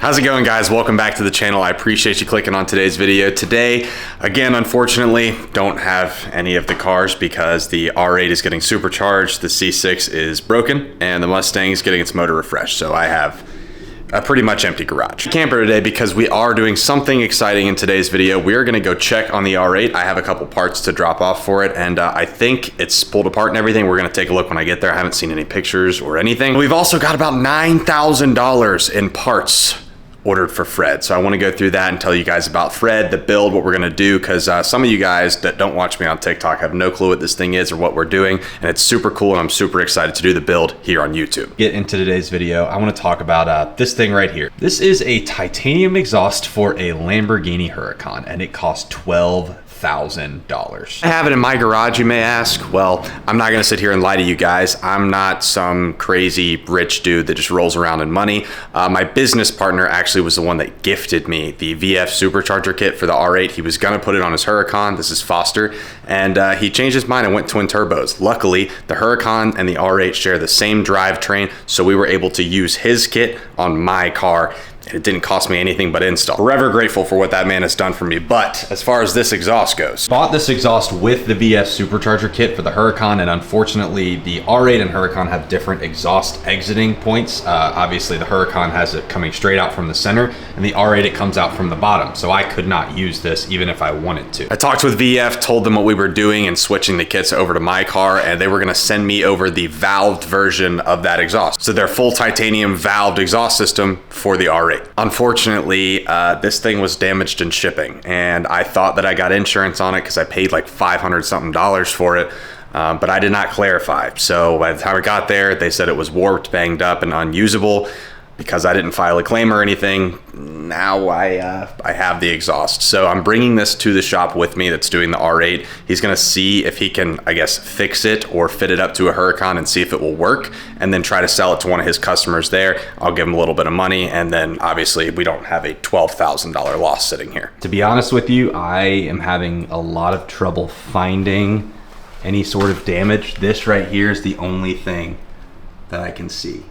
How's it going, guys? Welcome back to the channel. I appreciate you clicking on today's video. Today, again, unfortunately, don't have any of the cars because the R8 is getting supercharged, the C6 is broken, and the Mustang is getting its motor refreshed. So I have a pretty much empty garage. Camper today because we are doing something exciting in today's video. We're gonna go check on the R8. I have a couple parts to drop off for it, and I think it's pulled apart and everything. We're gonna take a look when I get there. I haven't seen any pictures or anything. We've also got about $9,000 in parts ordered for Fred. So I want to go through that and tell you guys about Fred, the build, what we're going to do, because some of you guys that don't watch me on TikTok have no clue what this thing is or what we're doing, and it's super cool, and I'm super excited to do the build here on YouTube. Get into today's video. I want to talk about this thing right here. This is a titanium exhaust for a Lamborghini Huracan, and it costs $12,000. I have it in my garage, you may ask. Well, I'm not gonna sit here and lie to you guys. I'm not some crazy rich dude that just rolls around in money. My business partner actually was the one that gifted me the VF supercharger kit for the R8. He was gonna put it on his Huracan. This is Foster, and he changed his mind and went twin turbos. Luckily, the Huracan and the R8 share the same drivetrain, so we were able to use his kit on my car. It didn't cost me anything but install. Forever grateful for what that man has done for me. But as far as this exhaust goes, bought this exhaust with the VF supercharger kit for the Huracan, and unfortunately the R8 and Huracan have different exhaust exiting points. Obviously the Huracan has it coming straight out from the center, and the R8 it comes out from the bottom. So I could not use this even if I wanted to. I talked with VF, told them what we were doing and switching the kits over to my car, and they were gonna send me over the valved version of that exhaust. So their full titanium valved exhaust system for the R8. Unfortunately, this thing was damaged in shipping, and I thought that I got insurance on it because I paid like $500 something for it, but I did not clarify. So by the time I got there, they said it was warped, banged up, and unusable. Because I didn't file a claim or anything, now I have the exhaust. So I'm bringing this to the shop with me that's doing the R8. He's gonna see if he can, I guess, fix it or fit it up to a Huracan and see if it will work, and then try to sell it to one of his customers there. I'll give him a little bit of money, and then obviously we don't have a $12,000 loss sitting here. To be honest with you, I am having a lot of trouble finding any sort of damage. This right here is the only thing that I can see.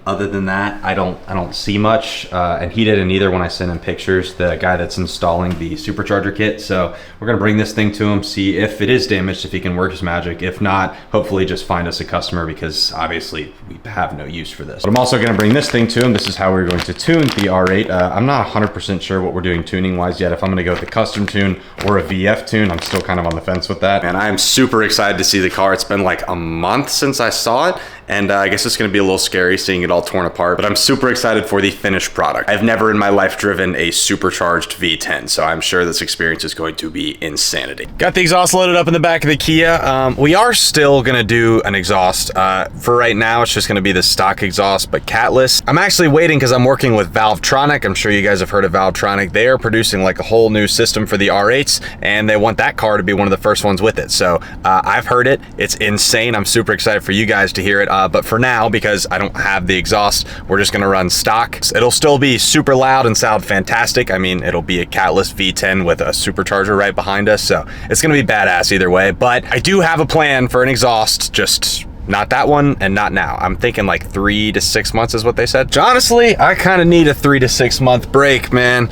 Other than that, I don't see much, and he didn't either when I sent him pictures, the guy that's installing the supercharger kit. So we're gonna bring this thing to him, see if it is damaged, if he can work his magic. If not, hopefully just find us a customer, because obviously we have no use for this. But I'm also gonna bring this thing to him. This is how we're going to tune the R8. I'm not 100% sure what we're doing tuning wise yet. If I'm gonna go with a custom tune or a VF tune, I'm still kind of on the fence with that. And I'm super excited to see the car. It's been like a month since I saw it, and I guess it's gonna be a little scary seeing it all torn apart, but I'm super excited for the finished product. I've never in my life driven a supercharged V10, so I'm sure this experience is going to be insanity. Got the exhaust loaded up in the back of the Kia. We are still gonna do an exhaust. For right now, it's just gonna be the stock exhaust, but catless. I'm actually waiting because I'm working with Valvetronic. I'm sure you guys have heard of Valvetronic. They are producing like a whole new system for the R8s, and they want that car to be one of the first ones with it. So I've heard it. It's insane. I'm super excited for you guys to hear it. But for now, because I don't have the exhaust, we're just gonna run stock. It'll still be super loud and sound fantastic. I mean, it'll be a catless V10 with a supercharger right behind us, so it's gonna be badass either way. But I do have a plan for an exhaust, just not that one and not now. I'm thinking like 3 to 6 months is what they said. Which honestly, I kind of need a 3 to 6 month break, man.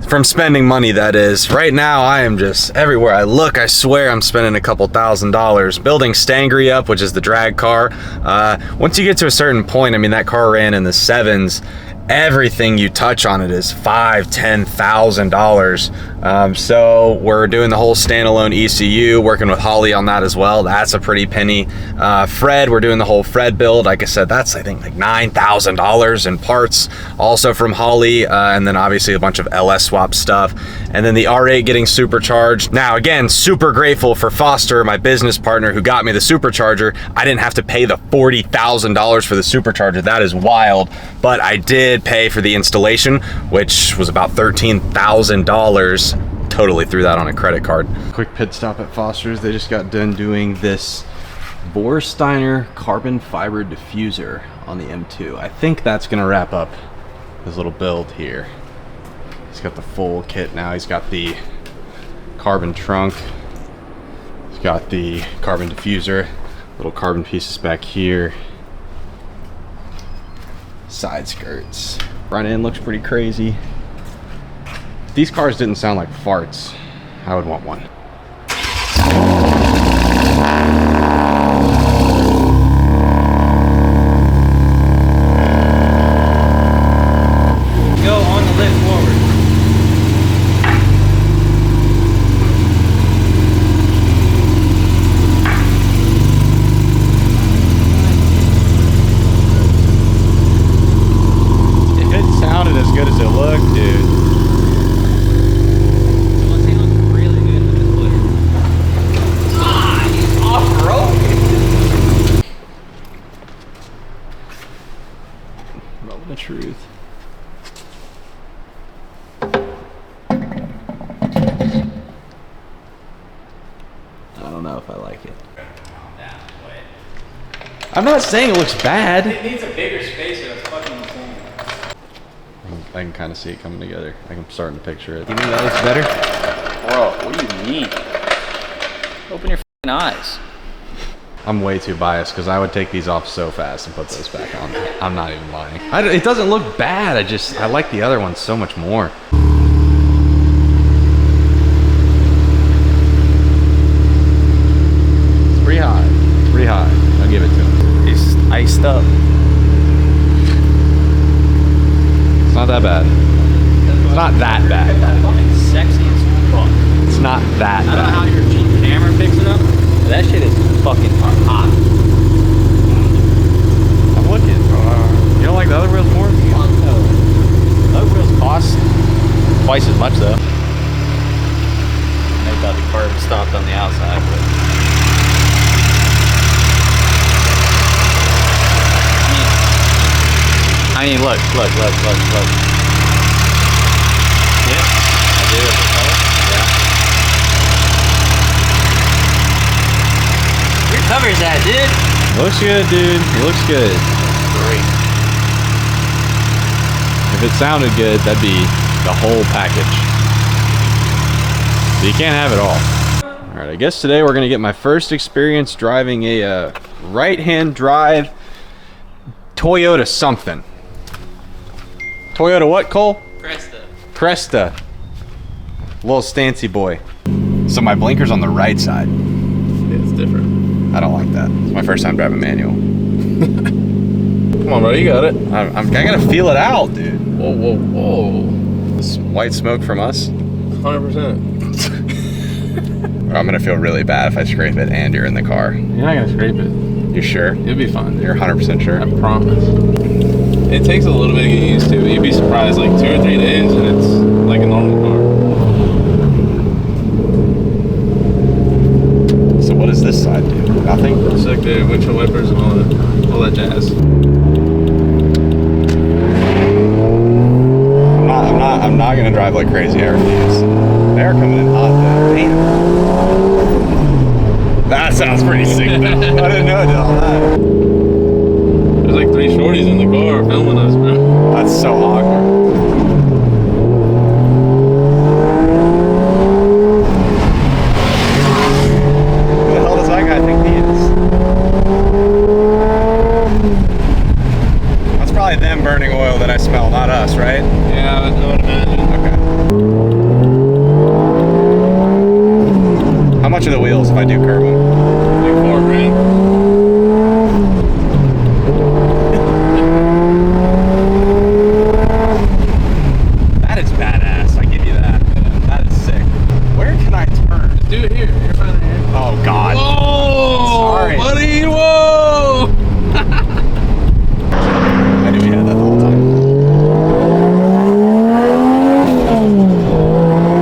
From spending money, that is. Right now, I am just, everywhere I look, I swear I'm spending a couple $1,000s. Building Stangry up, which is the drag car. Once you get to a certain point, I mean, that car ran in the 7s. Everything you touch on it is $5,000, $10,000. So we're doing the whole standalone ECU, working with Holly on that as well. That's a pretty penny. Fred, we're doing the whole Fred build. Like I said, that's I think like $9,000 in parts, also from Holly, and then obviously a bunch of LS swap stuff. And then the R8 getting supercharged. Now again, super grateful for Foster, my business partner, who got me the supercharger. I didn't have to pay the $40,000 for the supercharger. That is wild, but I did pay for the installation, which was about $13,000. Totally threw that on a credit card. Quick pit stop at Foster's. They just got done doing this Vorsteiner carbon fiber diffuser on the M2. I think that's gonna wrap up his little build here. He's got the full kit now. He's got the carbon trunk. He's got the carbon diffuser, little carbon pieces back here. Side skirts. Front end looks pretty crazy. If these cars didn't sound like farts, I would want one. Go on the lift forward. If it sounded as good as it looked, dude. Someone saying it looks really good with this footer. Ah, he's off-road. Moment of truth. I don't know if I like it. I'm not saying it looks bad. It needs a bigger space or it's fucking insane. I can kind of see it coming together. I'm starting to picture it. You think that looks better? Bro, what do you mean? Open your fucking eyes. I'm way too biased because I would take these off so fast and put those back on. I'm not even lying. It doesn't look bad. I like the other one so much more. It's pretty high. It's pretty high. I'll give it to him. He's iced up. It's not that bad. It's not that bad. Fucking sexy as fuck. It's not that I don't know how bad. your cheap camera picks it up, but that shit is fucking hot. I'm looking. You don't like the other wheels more? Fuck no. Those wheels cost twice as much though. They got the curb stopped on the outside, but I mean, look. Yeah, I do. Yeah. Where covers that, dude? Looks good, dude. It looks good. Great. If it sounded good, that'd be the whole package. So you can't have it all. All right, I guess today we're gonna get my first experience driving a right-hand drive Toyota something. Toyota what, Cole? Cresta. Little stancy boy. So my blinker's on the right side. Yeah, it's different. I don't like that. It's my first time driving manual. Come on, bro, you got it. I gotta feel it out, dude. Whoa. This white smoke from us. 100%. I'm gonna feel really bad if I scrape it and you're in the car. You're not gonna scrape it. You sure? You'll be fine. You're 100% sure? I promise. It takes a little bit to get used to, but you'd be surprised, like 2 or 3 days, and it's like a normal car. So what does this side do? Nothing? It's like the windshield wipers and all that jazz. I'm not gonna drive like crazy. I refuse. They are coming in hot though. Damn. That sounds pretty sick though. I didn't know it did all that. There's like 3 shorties in the car filming us, bro. That's so awkward. Who the hell does that guy think he is? That's probably them burning oil that I smell, not us, right? Yeah, I would imagine. Okay. How much are the wheels if I do curb them? Like 4 grand. That is badass. I give you that. That is sick. Where can I turn? Just do it here. You're fine here. Oh God. Whoa! Sorry. Buddy, whoa! I knew we had that the whole time.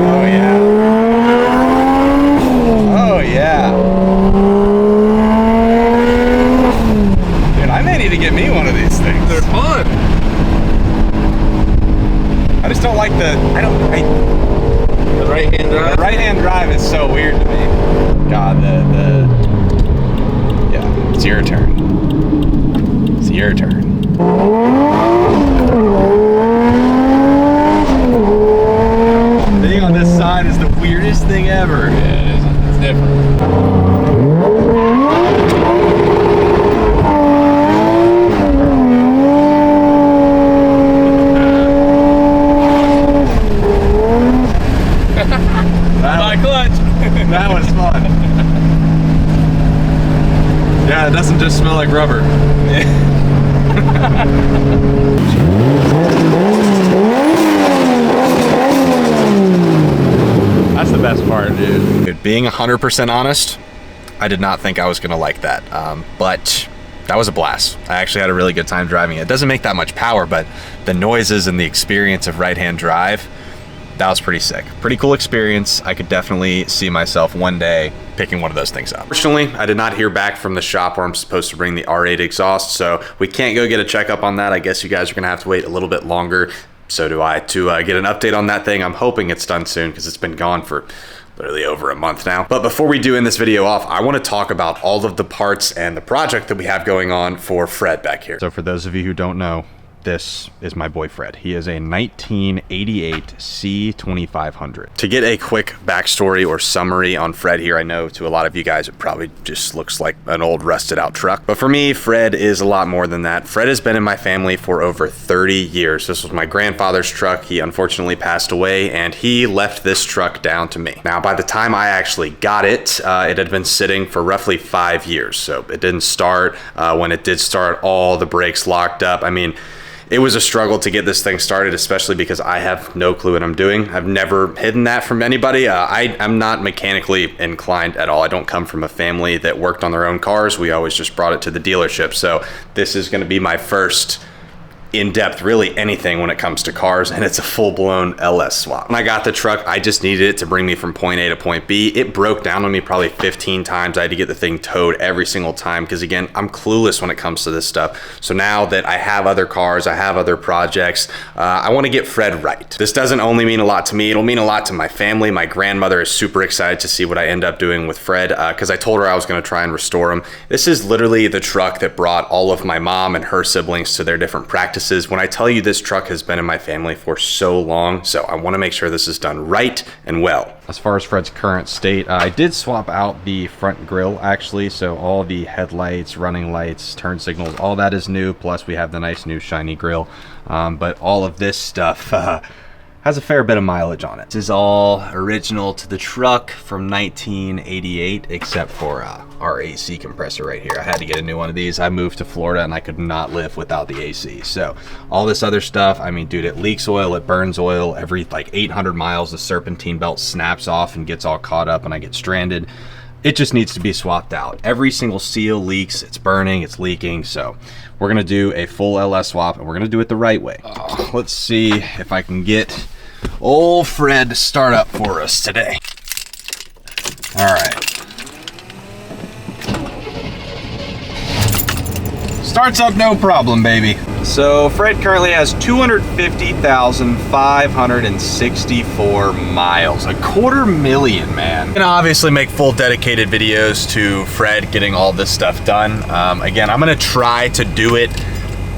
Oh yeah. Oh yeah. Dude, I may need to get me one of these things. They're fun. I just don't like the. The right-hand drive. The right-hand drive is so weird to me. God, yeah. It's your turn. It's your turn. Being on this side is the weirdest thing ever. Yeah, it is. It's different. does smell like rubber. That's the best part, dude. Being 100% honest, I did not think I was gonna like that, but that was a blast. I actually had a really good time driving it. It doesn't make that much power, but the noises and the experience of right-hand drive, that was pretty sick. Pretty cool experience. I could definitely see myself one day picking one of those things up. Fortunately, I did not hear back from the shop where I'm supposed to bring the R8 exhaust, so we can't go get a checkup on that. I guess you guys are gonna have to wait a little bit longer. So do I, to get an update on that thing. I'm hoping it's done soon because it's been gone for literally over a month now. But before we do end this video off, I want to talk about all of the parts and the project that we have going on for Fred back here. So for those of you who don't know, this is my boy Fred. He is a 1988 C2500. To get a quick backstory or summary on Fred here, I know to a lot of you guys it probably just looks like an old rusted out truck, but for me, Fred is a lot more than that. Fred has been in my family for over 30 years. This was my grandfather's truck. He unfortunately passed away and he left this truck down to me. Now, by the time I actually got it, it had been sitting for roughly 5 years. So it didn't start. When it did start, all the brakes locked up. I mean, it was a struggle to get this thing started, especially because I have no clue what I'm doing. I've never hidden that from anybody. I'm not mechanically inclined at all. I don't come from a family that worked on their own cars. We always just brought it to the dealership. So this is gonna be my first in-depth really anything when it comes to cars, and it's a full-blown LS swap. When I got the truck, I just needed it to bring me from point A to point B. It broke down on me probably 15 times. I had to get the thing towed every single time because again, I'm clueless when it comes to this stuff. So now that I have other cars, I have other projects, I want to get Fred right. This doesn't only mean a lot to me, it'll mean a lot to my family. My grandmother is super excited to see what I end up doing with Fred because I told her I was going to try and restore him. This is literally the truck that brought all of my mom and her siblings to their different practices. When I tell you this truck has been in my family for so long, so I want to make sure this is done right and well. As far as Fred's current state, I did swap out the front grille actually, so all the headlights, running lights, turn signals, all that is new, plus we have the nice new shiny grille, but all of this stuff has a fair bit of mileage on it. This is all original to the truck from 1988, except for our AC compressor right here. I had to get a new one of these. I moved to Florida and I could not live without the AC. So all this other stuff, I mean, dude, it leaks oil, it burns oil. Every like 800 miles, the serpentine belt snaps off and gets all caught up and I get stranded. It just needs to be swapped out. Every single seal leaks, it's burning, it's leaking. So we're gonna do a full LS swap and we're gonna do it the right way. Let's see if I can get old Fred to start up for us today. All right. Starts up no problem, baby. So Fred currently has 250,564 miles, 250,000, man. I'm gonna obviously make full dedicated videos to Fred getting all this stuff done. Again, I'm gonna try to do it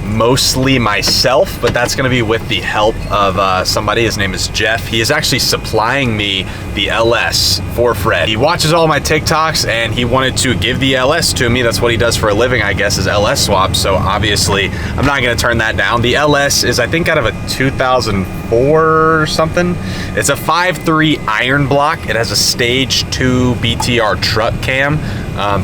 mostly myself, but that's gonna be with the help of somebody. His name is Jeff. He is actually supplying me the LS for Fred. He watches all my TikToks and he wanted to give the LS to me. That's what he does for a living, I guess, is LS swaps. So obviously I'm not gonna turn that down. The LS is, I think, out of a 2004 or something. It's a 5.3 iron block. It has a stage 2 BTR truck cam.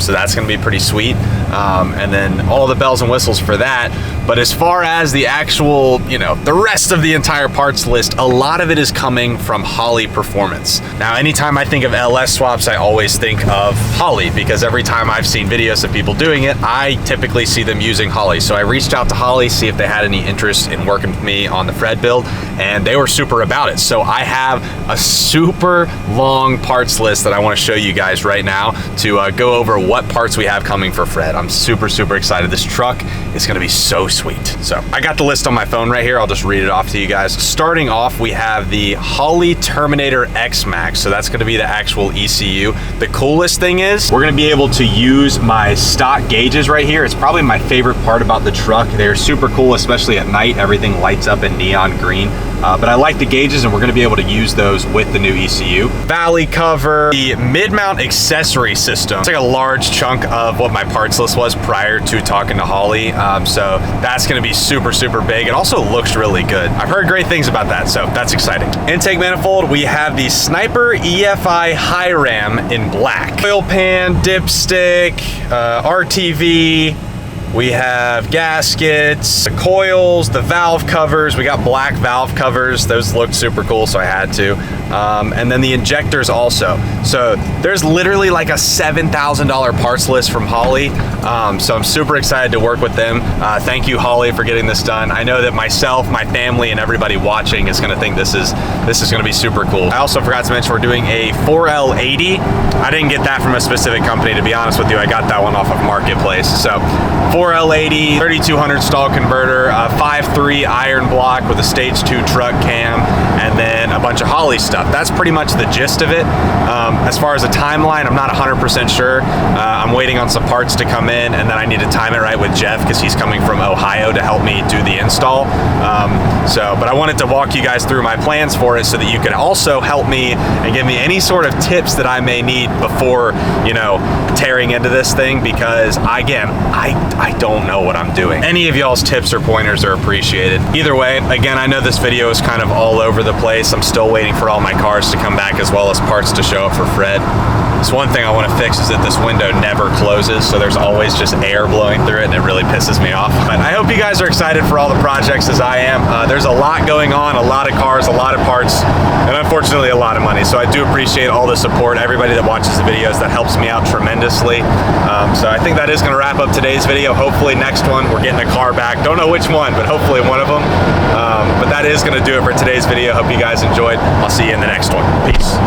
So that's gonna be pretty sweet. And then all the bells and whistles for that. But as far as the actual, you know, the rest of the entire parts list, a lot of it is coming from Holley Performance. Now, anytime I think of LS swaps, I always think of Holley because every time I've seen videos of people doing it, I typically see them using Holley. So I reached out to Holley, see if they had any interest in working with me on the Fred build, and they were super about it. So I have a super long parts list that I want to show you guys right now to go over what parts we have coming for Fred. I'm super, super excited. This truck is gonna be so sweet. So I got the list on my phone right here. I'll just read it off to you guys. Starting off, we have the Holley Terminator X Max. So that's gonna be the actual ECU. The coolest thing is we're gonna be able to use my stock gauges right here. It's probably my favorite part about the truck. They're super cool, especially at night. Everything lights up in neon green. but I like the gauges, and we're gonna be able to use those with the new ECU. Valley cover, the mid-mount accessory system. It's like a large chunk of what my parts list was prior to talking to Holly, so that's gonna be super, super big. It also looks really good. I've heard great things about that, so that's exciting. Intake manifold, we have the Sniper EFI High Ram in black. Oil pan, dipstick, RTV, we have gaskets, the coils, the valve covers. We got black valve covers. Those looked super cool, so I had to. And then the injectors also. So there's literally like a $7,000 parts list from Holly. So I'm super excited to work with them. Thank you, Holly, for getting this done. I know that myself, my family, and everybody watching is gonna think this is gonna be super cool. I also forgot to mention we're doing a 4L80. I didn't get that from a specific company, to be honest with you. I got that one off of Marketplace. So 4L80, 3200 stall converter, 5.3 iron block with a stage 2 truck cam, and then a bunch of Holly stuff. That's pretty much the gist of it. As far as a timeline, I'm not 100% sure. I'm waiting on some parts to come in, and then I need to time it right with Jeff because he's coming from Ohio to help me do the install. But I wanted to walk you guys through my plans for it so that you could also help me and give me any sort of tips that I may need before, you know, tearing into this thing, because again, I don't know what I'm doing. Any of y'all's tips or pointers are appreciated. Either way, again, I know this video is kind of all over the place. I'm still waiting for all my cars to come back as well as parts to show up for Fred. This one thing I want to fix is that this window never closes, so there's always just air blowing through it, and it really pisses me off. But I hope you guys are excited for all the projects as I am. There's a lot going on, a lot of cars, a lot of parts, and unfortunately a lot of money. So I do appreciate all the support, everybody that watches the videos. That helps me out tremendously. So I think that is going to wrap up today's video. Hopefully next one we're getting a car back. Don't know which one, but hopefully one of them. But that is going to do it for today's video. Hope you guys enjoyed. I'll see you in the next one. Peace.